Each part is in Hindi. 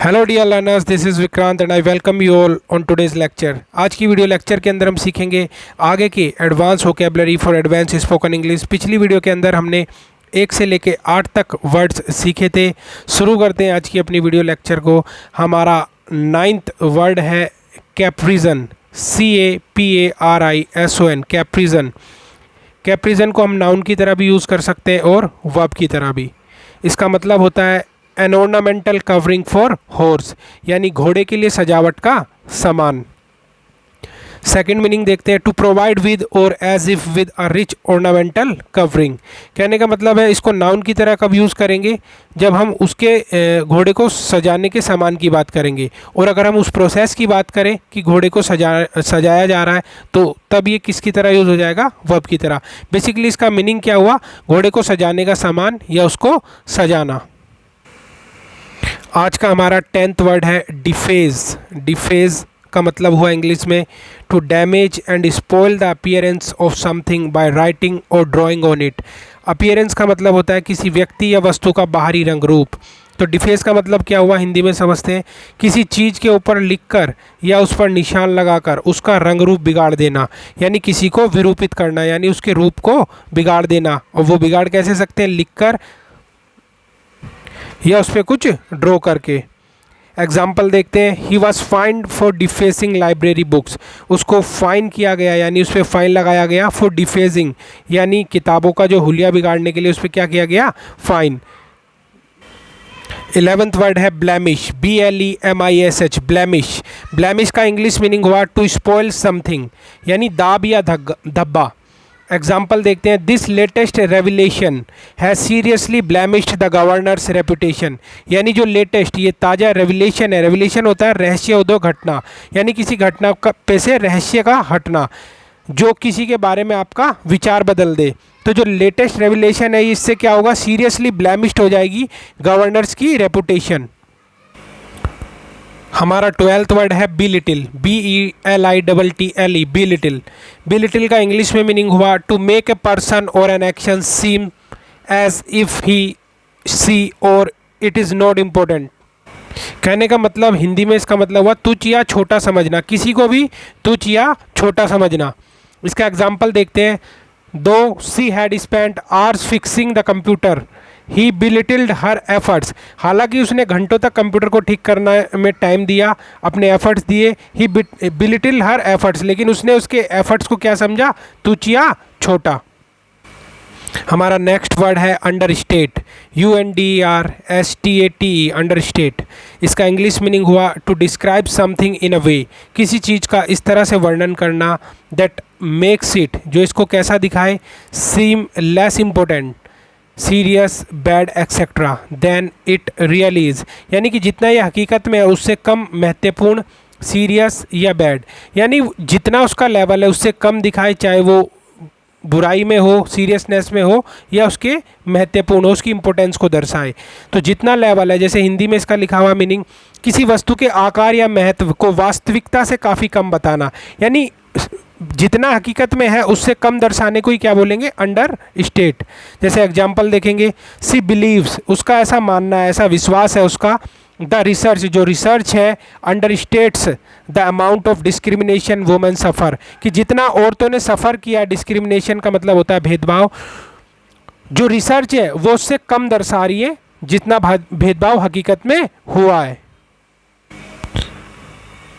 Hello dear learners, this is Vikrant and I welcome you all on today's lecture. आज की वीडियो लेक्चर के अंदर हम सीखेंगे आगे के advance vocabulary for advance spoken English. पिछली वीडियो के अंदर हमने 1 से लेके 8 तक वर्ड्स सीखे थे। शुरू करते हैं आज की अपनी वीडियो लेक्चर को। हमारा 9th वर्ड है कैप्रिजन, CAPARISON, कैप्रिजन। कैप्रिजन को हम नाउन की तरह भी यूज़ कर सकते हैं और वर्ब की तरह भी। इसका मतलब होता है an ornamental covering for horse, यानी घोड़े के लिए सजावट का सामान। सेकंड मीनिंग देखते हैं, to provide with or as if with a rich ornamental covering. कहने का मतलब है इसको नाउन की तरह कब यूज़ करेंगे, जब हम उसके घोड़े को सजाने के सामान की बात करेंगे। और अगर हम उस प्रोसेस की बात करें कि घोड़े को सजाया जा रहा है, तो तब ये किसकी तरह यूज़ हो जाएगा, वर्ब की तरह। बेसिकली इसका मीनिंग क्या हुआ, घोड़े को सजाने का सामान या उसको सजाना। आज का हमारा 10th वर्ड है डिफेज। डिफेज का मतलब हुआ इंग्लिश में to damage and spoil the appearance of something by writing or drawing on it. Appearance का मतलब होता है किसी व्यक्ति या वस्तु का बाहरी रंग रूप। तो डिफेज का मतलब क्या हुआ, हिंदी में समझते हैं, किसी चीज़ के ऊपर लिखकर या उस पर निशान लगाकर उसका रंग रूप बिगाड़ देना, यानी किसी को विरूपित करना, यानी उसके रूप को बिगाड़ देना। और वो बिगाड़ कैसे सकते हैं, लिखकर या उस पर कुछ ड्रॉ करके। एग्जाम्पल देखते हैं, he was fined for defacing library books. उसको फाइन किया गया, यानी उस पर फाइन लगाया गया, फॉर डिफेसिंग यानी किताबों का जो हुलिया बिगाड़ने के लिए उस पर क्या किया गया, फाइन। 11th वर्ड है ब्लैमिश, BLEMISH, ब्लैमिश। ब्लैमिश का इंग्लिश मीनिंग हुआ टू स्पॉइल समथिंग, यानी दाब या धब्बा। एग्जाम्पल देखते हैं, this latest revelation has seriously blemished the governor's reputation. यानी जो लेटेस्ट, ये ताज़ा रेवलेशन है। रेवलेशन होता है रहस्य उद्योग घटना, यानी किसी घटना का पे से रहस्य का हटना, जो किसी के बारे में आपका विचार बदल दे। तो जो लेटेस्ट रेवलेशन है, इससे क्या होगा, सीरियसली ब्लैमिश्ड हो जाएगी गवर्नर्स की रेपुटेशन। हमारा 12th वर्ड है बिलिटिल, BELITTLE, बिलिटिल। बिलिटिल का इंग्लिश में मीनिंग हुआ to make a person or an action seem as if he she or it is not important. कहने का मतलब हिंदी में इसका मतलब हुआ तुच्छ या छोटा समझना, किसी को भी तुच्छ या छोटा समझना। इसका एग्जाम्पल देखते हैं, though she had spent hours fixing the computer he belittled her efforts. हालांकि उसने घंटों तक कंप्यूटर को ठीक करने में टाइम दिया, अपने एफर्ट्स दिए, ही बिलिटिल्ड हर एफर्ट्स, लेकिन उसने उसके एफर्ट्स को क्या समझा, तुच्छ या छोटा। हमारा नेक्स्ट वर्ड है अंडरस्टेट, UNDERSTATE, अंडरस्टेट। इसका इंग्लिश मीनिंग हुआ टू डिस्क्राइब समथिंग इन अ वे, किसी चीज़ का इस तरह से वर्णन करना, दैट मेक्स इट, जो इसको कैसा दिखाए, seem less important, serious, bad etcetera than it really is, यानी कि जितना ये हकीकत में है उससे कम महत्वपूर्ण, सीरियस या बैड, यानी जितना उसका लेवल है उससे कम दिखाए, चाहे वो बुराई में हो, सीरियसनेस में हो, या उसके महत्वपूर्ण हो, उसकी इंपॉर्टेंस को दर्शाए। तो जितना लेवल है, जैसे हिंदी में इसका लिखा हुआ मीनिंग, किसी वस्तु के आकार या महत्व को वास्तविकता से काफ़ी कम बताना, यानी जितना हकीकत में है उससे कम दर्शाने को ही क्या बोलेंगे, अंडर स्टेट। जैसे एग्जाम्पल देखेंगे, सी बिलीव्स, उसका ऐसा मानना है, ऐसा विश्वास है उसका, द रिसर्च, जो रिसर्च है, understates the amount of discrimination women suffer, कि जितना औरतों ने सफ़र किया, डिस्क्रिमिनेशन का मतलब होता है भेदभाव, जो रिसर्च है वो उससे कम दर्शा रही है जितना भेदभाव हकीकत में हुआ है।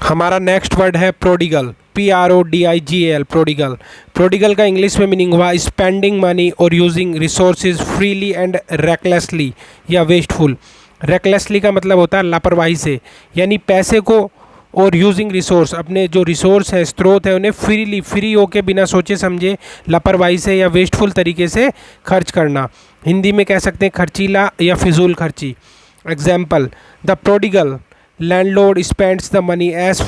हमारा नेक्स्ट वर्ड है प्रोडिगल, PRODIGAL, प्रोडिगल। प्रोडिगल का इंग्लिश में मीनिंग हुआ स्पेंडिंग मनी और using resources freely and recklessly या वेस्टफुल। रेकलेसली का मतलब होता है लापरवाही से, यानी पैसे को और यूजिंग रिसोर्स, अपने जो रिसोर्स है, स्रोत है, उन्हें फ्री होके बिना सोचे समझे लापरवाही से या वेस्टफुल तरीके से खर्च करना। हिंदी में कह सकते हैं खर्चीला या फिजूल खर्ची। Example, the prodigal landlord spends the money as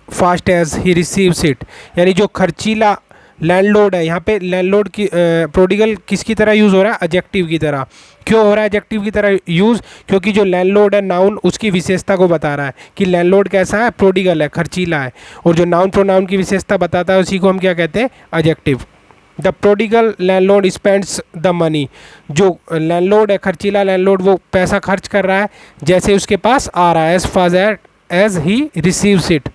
fast as he receives it, यानी जो खर्चीला लैंडलॉर्ड है, यहाँ पे लैंडलॉर्ड की प्रोडिगल किसकी तरह यूज़ हो रहा है, एडजेक्टिव की तरह। क्यों हो रहा है एडजेक्टिव की तरह यूज़, क्योंकि जो लैंडलॉर्ड है नाउन उसकी विशेषता को बता रहा है कि लैंडलॉर्ड कैसा है, प्रोडिगल है, खर्चीला है। और जो नाउन प्रोनाउन की विशेषता बताता है उसी को हम क्या कहते हैं, adjective. The prodigal landlord spends the money, जो लैंडलॉर्ड है, खर्चीला लैंडलॉर्ड, वो पैसा खर्च कर रहा है जैसे उसके पास आ रहा है, as fast as he receives it.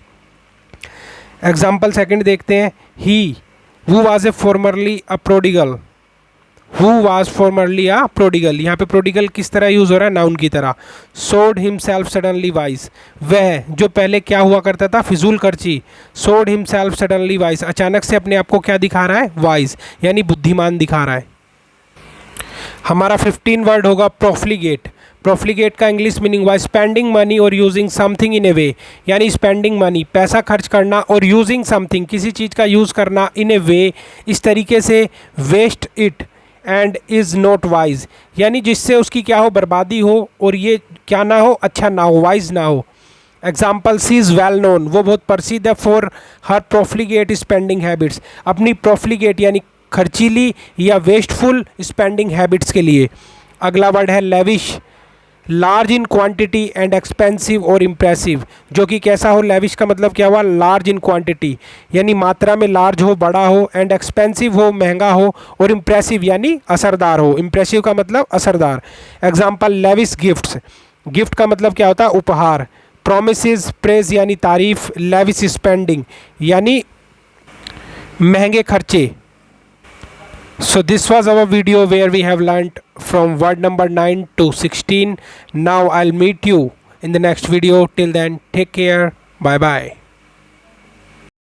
Example second देखते हैं, he who was a formerly a prodigal, who was formerly a prodigal, यहाँ पे प्रोडिगल किस तरह यूज हो रहा है, नाउन की तरह। सोड हिमसेल्फ सडनली वाइज, वह जो पहले क्या हुआ करता था, फिजूल खर्ची। सोड हिमसेल्फ सडनली वाइज, अचानक से अपने आप को क्या दिखा रहा है, वाइज, यानी बुद्धिमान दिखा रहा है। हमारा 15 वर्ड होगा प्रोफ्लिगेट। प्रोफ्लिगेट का इंग्लिश मीनिंग हुआ स्पेंडिंग मनी और यूजिंग समथिंग इन ए वे, यानी स्पेंडिंग मनी, पैसा खर्च करना, और यूजिंग समथिंग, किसी चीज़ का यूज़ करना, इन ए वे, इस तरीके से, waste it and is not wise, यानी जिससे उसकी क्या हो, बर्बादी हो, और ये क्या ना हो, अच्छा ना हो, वाइज ना हो। Example, she is well known, वो बहुत प्रसिद्ध है, for her profligate spending habits, अपनी प्रोफ्लिगेट यानी खर्चीली या वेस्टफुल स्पेंडिंग हैबिट्स के लिए। अगला वर्ड है lavish, large in quantity and expensive और इम्प्रेसिव, जो कि कैसा हो, लेविश का मतलब क्या हुआ, लार्ज इन क्वांटिटी, यानी मात्रा में लार्ज हो, बड़ा हो, एंड एक्सपेंसिव हो, महंगा हो, और इम्प्रेसिव यानी असरदार हो। इम्प्रेसिव का मतलब असरदार। एग्जाम्पल, लेविश गिफ्ट्स, गिफ्ट का मतलब क्या होता है, उपहार। प्रोमिसेस, प्रेज यानी तारीफ। लेविश स्पेंडिंग यानी महंगे खर्चे। So this was our video where we have learnt from word number 9 to 16. Now I'll meet you in the next video. Till then, take care. Bye bye.